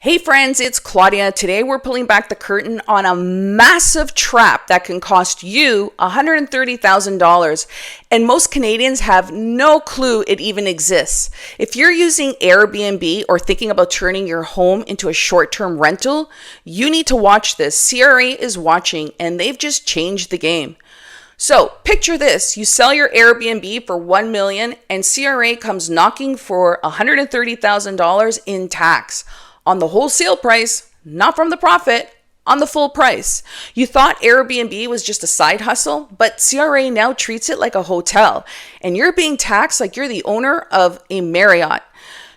Hey friends, it's Claudia. Today we're pulling back the curtain on a massive trap that can cost you $130,000, and most Canadians have no clue it even exists. If you're using Airbnb or thinking about turning your home into a short-term rental, you need to watch this. CRA is watching and they've just changed the game. So picture this, you sell your Airbnb for $1 million and CRA comes knocking for $130,000 in tax. On the wholesale price, not from the profit, on the full price. You thought Airbnb was just a side hustle, but CRA now treats it like a hotel, and you're being taxed like you're the owner of a Marriott.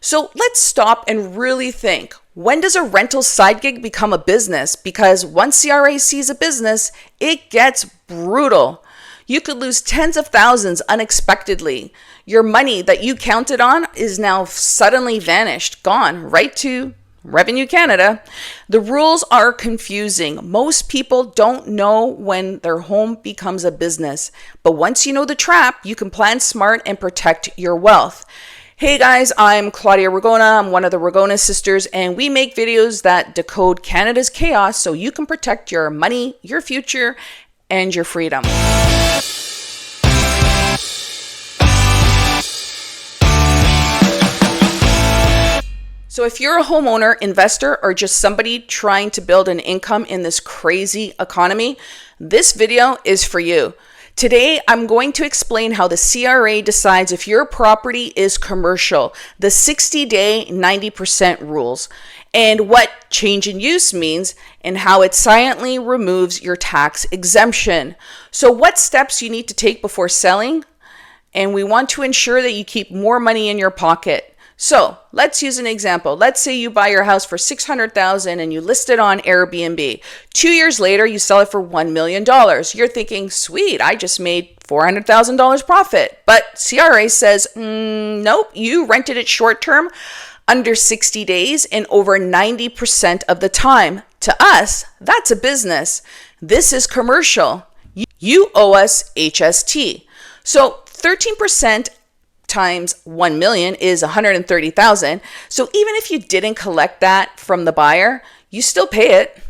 So let's stop and really think. When does a rental side gig become a business? Because once CRA sees a business, it gets brutal. You could lose tens of thousands unexpectedly. Your money that you counted on is now suddenly vanished, gone right to Revenue Canada. The rules are confusing. Most people don't know when their home becomes a business. But once you know the trap, you can plan smart and protect your wealth. Hey guys, I'm Claudia Ragona. I'm one of the Ragona sisters, and we make videos that decode Canada's chaos so you can protect your money, your future, and your freedom. So if you're a homeowner, investor, or just somebody trying to build an income in this crazy economy, this video is for you. Today, I'm going to explain how the CRA decides if your property is commercial, the 60-day 90% rules, and what change in use means, and how it silently removes your tax exemption. So what steps you need to take before selling, and we want to ensure that you keep more money in your pocket. So let's use an example. Let's say you buy your house for $600,000 and you list it on Airbnb. 2 years later, you sell it for $1 million. You're thinking, sweet, I just made $400,000 profit. But CRA says, nope, you rented it short term, under 60 days and over 90% of the time. To us, that's a business. This is commercial. You owe us HST. So 13% times 1 million is 130,000. So even if you didn't collect that from the buyer, you still pay it.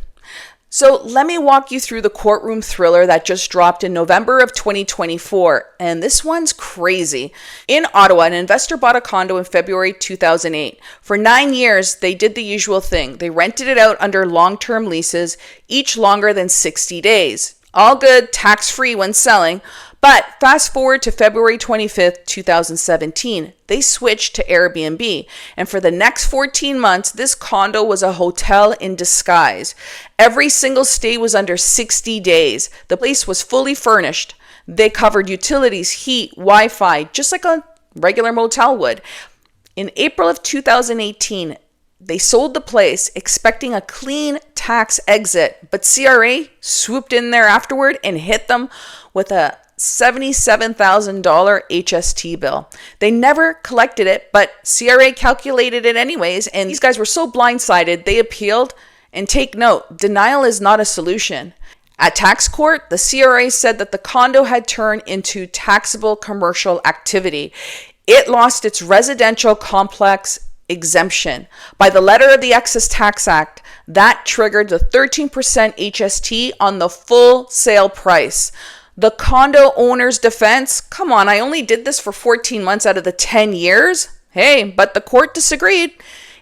So let me walk you through the courtroom thriller that just dropped in November of 2024. And this one's crazy. In Ottawa, an investor bought a condo in February 2008. For 9 years, they did the usual thing. They rented it out under long-term leases, each longer than 60 days. All good, tax-free when selling. But fast forward to February 25th, 2017, they switched to Airbnb. And for the next 14 months, this condo was a hotel in disguise. Every single stay was under 60 days. The place was fully furnished. They covered utilities, heat, Wi-Fi, just like a regular motel would. In April of 2018, they sold the place expecting a clean tax exit, but CRA swooped in there afterward and hit them with a $77,000 HST bill. They never collected it, but CRA calculated it anyways, and these guys were so blindsided, they appealed. And take note, denial is not a solution. At tax court, the CRA said that the condo had turned into taxable commercial activity. It lost its residential complex exemption. By the letter of the Excess Tax Act, that triggered the 13% HST on the full sale price. The condo owner's defense, come on, I only did this for 14 months out of the 10 years. Hey, but the court disagreed.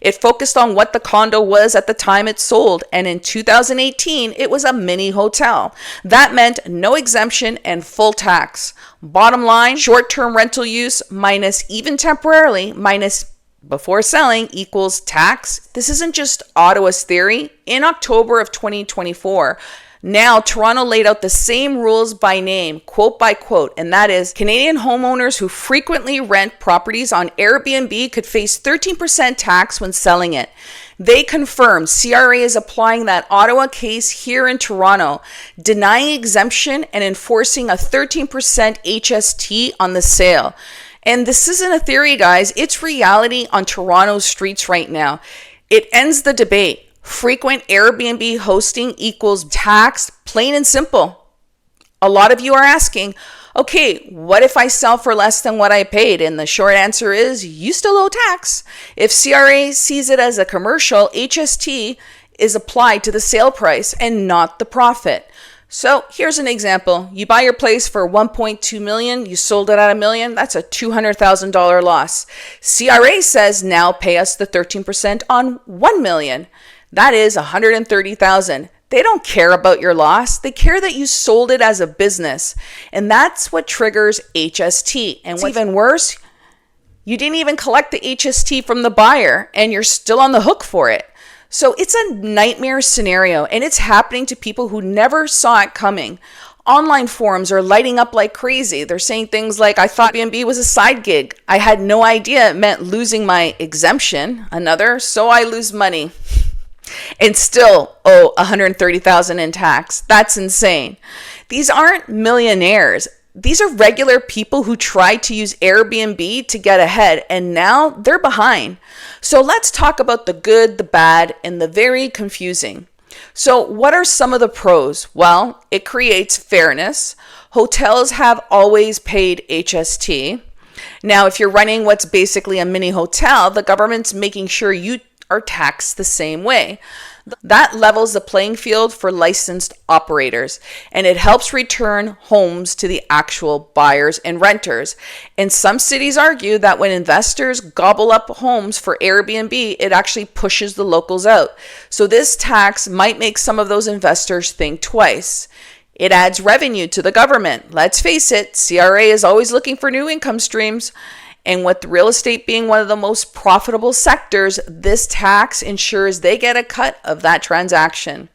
It focused on what the condo was at the time it sold, and in 2018, it was a mini hotel. That meant no exemption and full tax. Bottom line, short-term rental use minus even temporarily minus before selling equals tax. This isn't just Ottawa's theory. In October of 2024, now Toronto laid out the same rules by name, quote by quote, and that is Canadian homeowners who frequently rent properties on Airbnb could face 13% tax when selling it. They confirmed CRA is applying that Ottawa case here in Toronto, denying exemption and enforcing a 13% HST on the sale. And this isn't a theory, guys. It's reality on Toronto's streets right now. It ends the debate. Frequent Airbnb hosting equals tax, plain and simple. A lot of you are asking, Okay, what if I sell for less than what I paid? And the short answer is you still owe tax. If CRA sees it as a commercial, HST is applied to the sale price and not the profit. So here's an example. You buy your place for 1.2 million, you sold it at $1 million, that's a $200,000 loss. CRA says now pay us the 13% on 1 million. That is 130,000. They don't care about your loss. They care that you sold it as a business. And that's what triggers HST. And what's even worse, you didn't even collect the HST from the buyer and you're still on the hook for it. So it's a nightmare scenario, and it's happening to people who never saw it coming. Online forums are lighting up like crazy. They're saying things like, I thought Airbnb was a side gig. I had no idea it meant losing my exemption. Another, so I lose money and still owe $130,000 in tax. That's insane. These aren't millionaires. These are regular people who tried to use Airbnb to get ahead, and now they're behind. So let's talk about the good, the bad, and the very confusing. So what are some of the pros? Well, it creates fairness. Hotels have always paid HST. Now, if you're running what's basically a mini hotel, the government's making sure you are taxed the same way. That levels the playing field for licensed operators, and it helps return homes to the actual buyers and renters. And some cities argue that when investors gobble up homes for Airbnb, it actually pushes the locals out. So this tax might make some of those investors think twice. It adds revenue to the government. Let's face it, CRA is always looking for new income streams. And with real estate being one of the most profitable sectors, this tax ensures they get a cut of that transaction.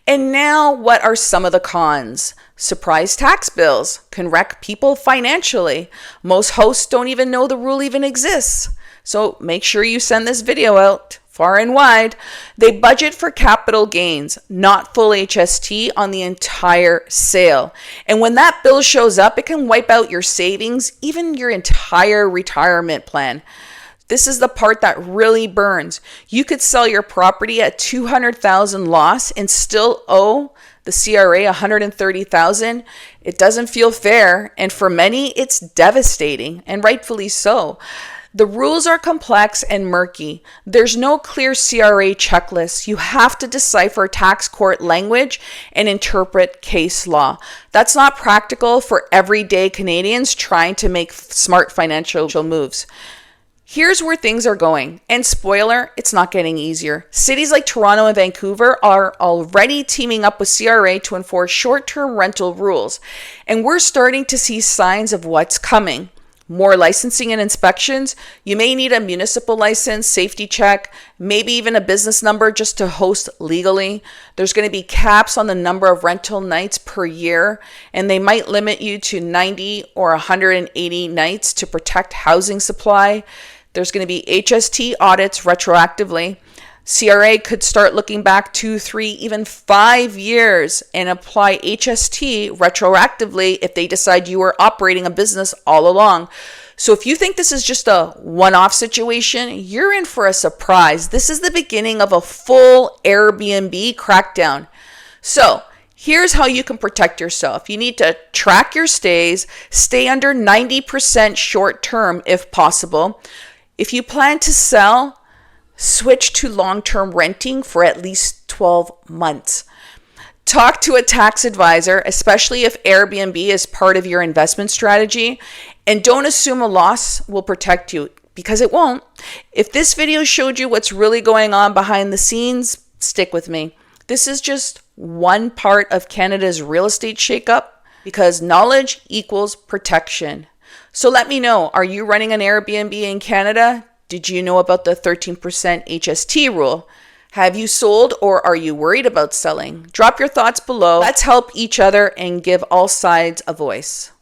And now, what are some of the cons? Surprise tax bills can wreck people financially. Most hosts don't even know the rule even exists. So make sure you send this video out far and wide. They budget for capital gains, not full HST on the entire sale. And when that bill shows up, it can wipe out your savings, even your entire retirement plan. This is the part that really burns. You could sell your property at $200,000 loss and still owe the CRA $130,000. It doesn't feel fair, and for many, it's devastating, and rightfully so. The rules are complex and murky. There's no clear CRA checklist. You have to decipher tax court language and interpret case law. That's not practical for everyday Canadians trying to make smart financial moves. Here's where things are going. And spoiler, it's not getting easier. Cities like Toronto and Vancouver are already teaming up with CRA to enforce short-term rental rules. And we're starting to see signs of what's coming. More licensing and inspections. You may need a municipal license, safety check, maybe even a business number just to host legally. There's going to be caps on the number of rental nights per year, and they might limit you to 90 or 180 nights to protect housing supply. There's going to be HST audits retroactively. CRA could start looking back 2, 3, even 5 years and apply HST retroactively if they decide you were operating a business all along. So if you think this is just a one-off situation, you're in for a surprise. This is the beginning of a full Airbnb crackdown. So here's how you can protect yourself. You need to track your stays, stay under 90% short term if possible. If you plan to sell, switch to long-term renting for at least 12 months. Talk to a tax advisor, especially if Airbnb is part of your investment strategy, and don't assume a loss will protect you, because it won't. If this video showed you what's really going on behind the scenes, stick with me. This is just one part of Canada's real estate shakeup, because knowledge equals protection. So let me know, are you running an Airbnb in Canada? Did you know about the 13% HST rule? Have you sold, or are you worried about selling? Drop your thoughts below. Let's help each other and give all sides a voice.